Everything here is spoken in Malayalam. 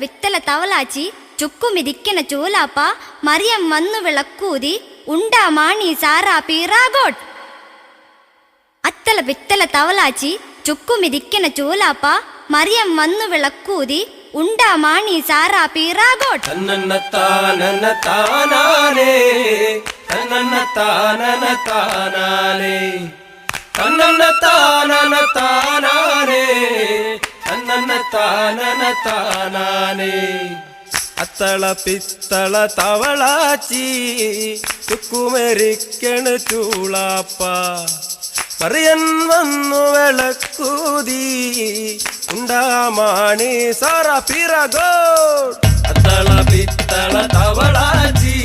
പിത്തല തവളാച്ചി ചുക്കുമിരിക്കണ ചൂലാപ്പ മറിയം വന്നു വിളക്കൂതി ഉണ്ടാ മാണി സാറാ പീറാഗോട്ട്. അത്തല പിത്തല തവളാച്ചി ചുക്കുമിരിക്കണ ചൂലാപ്പ മറിയം വന്നു വിളക്കൂതി ഉണ്ടാ മാണി സാറാ പീറാഗോട്ട്. അത്തള പിത്തള തവളാച്ചി ചുക്കുമരിക്കണ ചൂളാപ്പ മറിയൻ വന്നു വിളക്കൂതി ഉണ്ടാമാണി സാറ പിറകോ. അത്തള പിത്തള തവളാച്ചി